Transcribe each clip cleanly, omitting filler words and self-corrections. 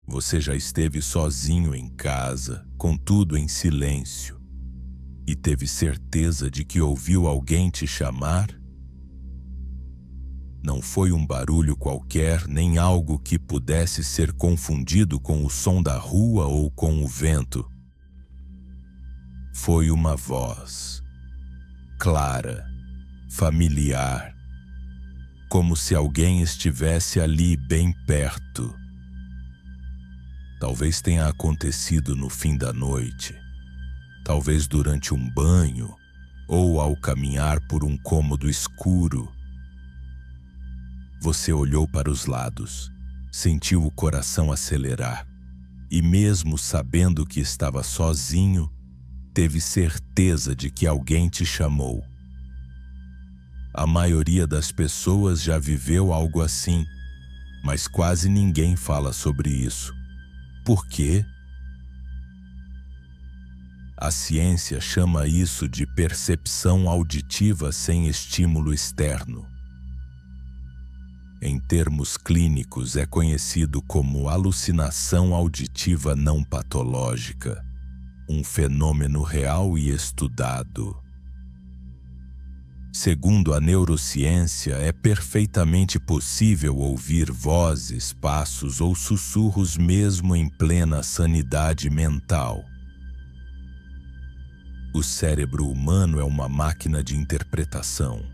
Você já esteve sozinho em casa, com tudo em silêncio, e teve certeza de que ouviu alguém te chamar? Não foi um barulho qualquer, nem algo que pudesse ser confundido com o som da rua ou com o vento. Foi uma voz, clara, familiar, como se alguém estivesse ali bem perto. Talvez tenha acontecido no fim da noite, talvez durante um banho ou ao caminhar por um cômodo escuro. Você olhou para os lados, sentiu o coração acelerar e, mesmo sabendo que estava sozinho, teve certeza de que alguém te chamou. A maioria das pessoas já viveu algo assim, mas quase ninguém fala sobre isso. Por quê? A ciência chama isso de percepção auditiva sem estímulo externo. Em termos clínicos, é conhecido como alucinação auditiva não patológica, um fenômeno real e estudado. Segundo a neurociência, é perfeitamente possível ouvir vozes, passos ou sussurros mesmo em plena sanidade mental. O cérebro humano é uma máquina de interpretação,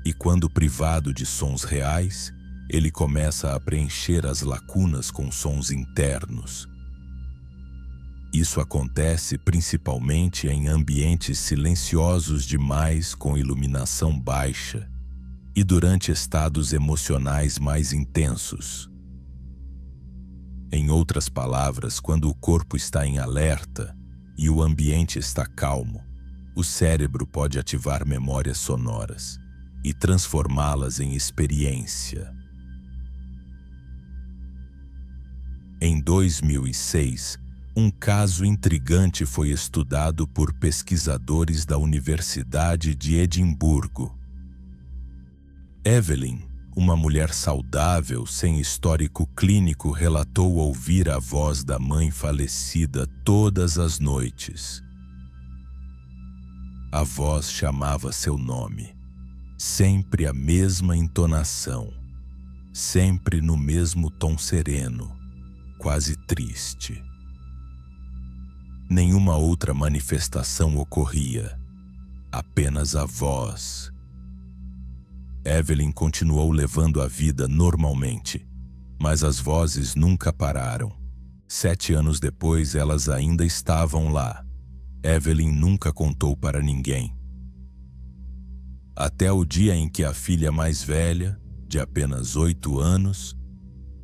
e quando privado de sons reais, ele começa a preencher as lacunas com sons internos. Isso acontece principalmente em ambientes silenciosos demais com iluminação baixa e durante estados emocionais mais intensos. Em outras palavras, quando o corpo está em alerta e o ambiente está calmo, o cérebro pode ativar memórias sonoras e transformá-las em experiência. Em 2006, um caso intrigante foi estudado por pesquisadores da Universidade de Edimburgo. Evelyn, uma mulher saudável sem histórico clínico, relatou ouvir a voz da mãe falecida todas as noites. A voz chamava seu nome, sempre a mesma entonação, sempre no mesmo tom sereno, quase triste. Nenhuma outra manifestação ocorria, apenas a voz. Evelyn continuou levando a vida normalmente, mas as vozes nunca pararam. 7 anos depois, elas ainda estavam lá. Evelyn nunca contou para ninguém. Até o dia em que a filha mais velha, de apenas 8 anos,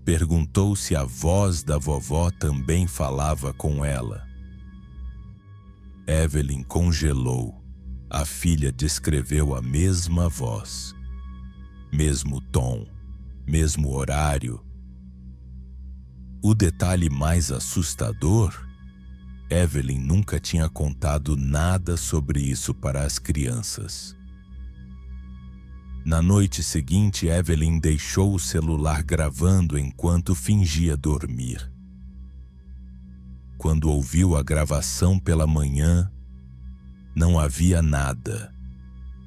perguntou se a voz da vovó também falava com ela. Evelyn congelou. A filha descreveu a mesma voz, mesmo tom, mesmo horário. O detalhe mais assustador: Evelyn nunca tinha contado nada sobre isso para as crianças. Na noite seguinte, Evelyn deixou o celular gravando enquanto fingia dormir. Quando ouviu a gravação pela manhã, não havia nada,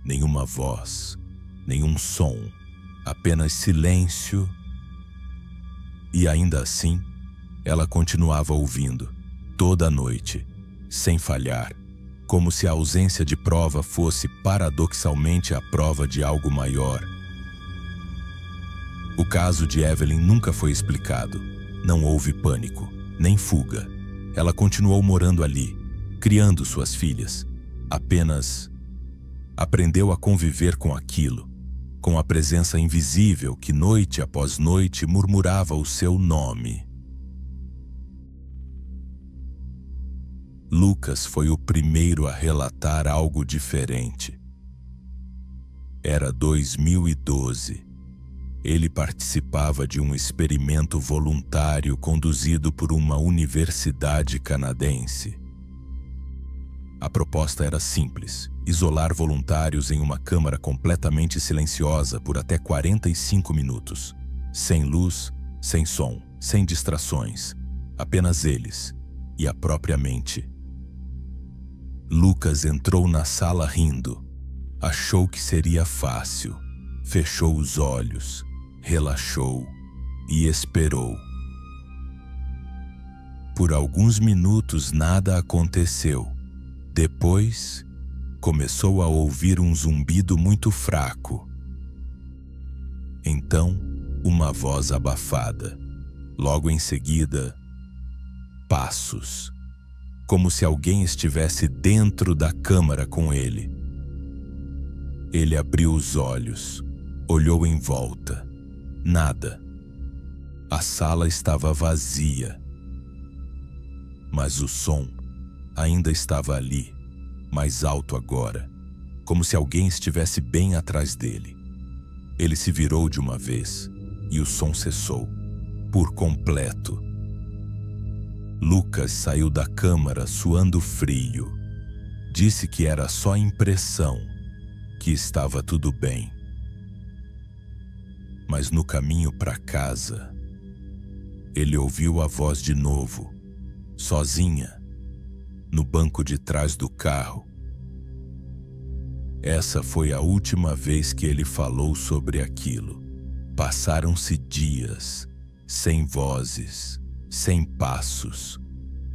nenhuma voz, nenhum som, apenas silêncio. E ainda assim, ela continuava ouvindo, toda a noite, sem falhar, como se a ausência de prova fosse paradoxalmente a prova de algo maior. O caso de Evelyn nunca foi explicado. Não houve pânico, nem fuga. Ela continuou morando ali, criando suas filhas. Apenas aprendeu a conviver com aquilo, com a presença invisível que noite após noite murmurava o seu nome. Lucas foi o primeiro a relatar algo diferente. Era 2012. Ele participava de um experimento voluntário conduzido por uma universidade canadense. A proposta era simples: isolar voluntários em uma câmara completamente silenciosa por até 45 minutos, sem luz, sem som, sem distrações, apenas eles e a própria mente. Lucas entrou na sala rindo. Achou que seria fácil. Fechou os olhos, relaxou e esperou. Por alguns minutos nada aconteceu. Depois, começou a ouvir um zumbido muito fraco. Então, uma voz abafada. Logo em seguida, passos, como se alguém estivesse dentro da câmara com ele. Ele abriu os olhos, olhou em volta. Nada. A sala estava vazia. Mas o som ainda estava ali, mais alto agora, como se alguém estivesse bem atrás dele. Ele se virou de uma vez e o som cessou, por completo. Lucas saiu da câmara suando frio. Disse que era só impressão, que estava tudo bem. Mas no caminho para casa, ele ouviu a voz de novo, sozinha, no banco de trás do carro. Essa foi a última vez que ele falou sobre aquilo. Passaram-se dias, sem vozes, sem passos,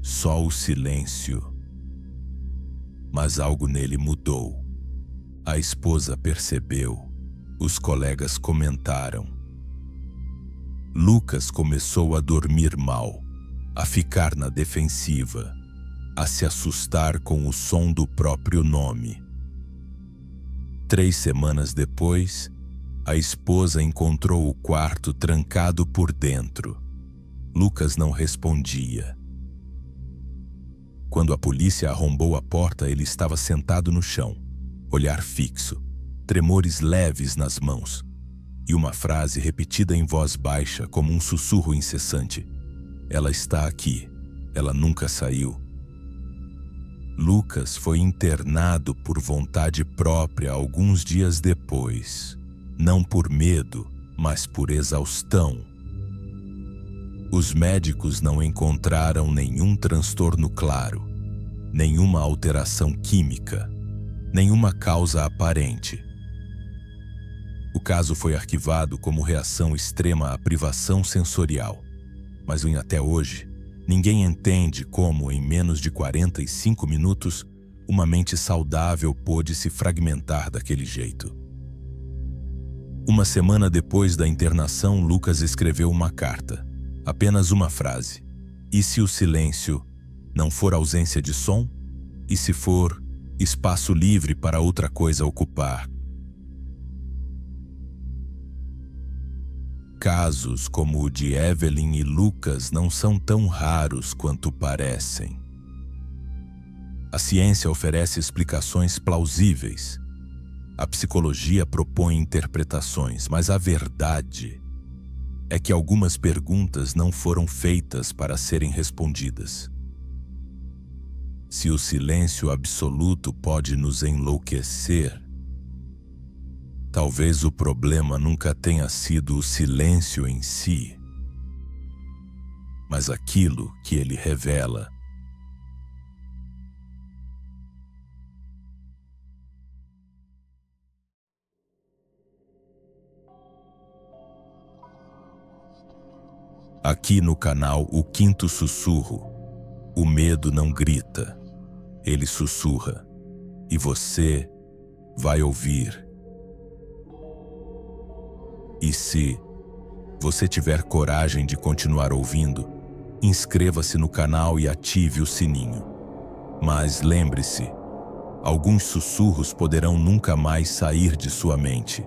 só o silêncio. Mas algo nele mudou. A esposa percebeu, os colegas comentaram. Lucas começou a dormir mal, a ficar na defensiva, a se assustar com o som do próprio nome. 3 semanas depois, a esposa encontrou o quarto trancado por dentro. Lucas não respondia. Quando a polícia arrombou a porta, ele estava sentado no chão, olhar fixo, tremores leves nas mãos, e uma frase repetida em voz baixa como um sussurro incessante. Ela está aqui, ela nunca saiu. Lucas foi internado por vontade própria alguns dias depois, não por medo, mas por exaustão. Os médicos não encontraram nenhum transtorno claro, nenhuma alteração química, nenhuma causa aparente. O caso foi arquivado como reação extrema à privação sensorial, mas até hoje, ninguém entende como, em menos de 45 minutos, uma mente saudável pôde se fragmentar daquele jeito. Uma semana depois da internação, Lucas escreveu uma carta. Apenas uma frase. E se o silêncio não for ausência de som? E se for espaço livre para outra coisa ocupar? Casos como o de Evelyn e Lucas não são tão raros quanto parecem. A ciência oferece explicações plausíveis. A psicologia propõe interpretações, mas a verdade é que algumas perguntas não foram feitas para serem respondidas. Se o silêncio absoluto pode nos enlouquecer, talvez o problema nunca tenha sido o silêncio em si, mas aquilo que ele revela. Aqui no canal O Quinto Sussurro, o medo não grita, ele sussurra, e você vai ouvir. E se você tiver coragem de continuar ouvindo, inscreva-se no canal e ative o sininho. Mas lembre-se, alguns sussurros poderão nunca mais sair de sua mente.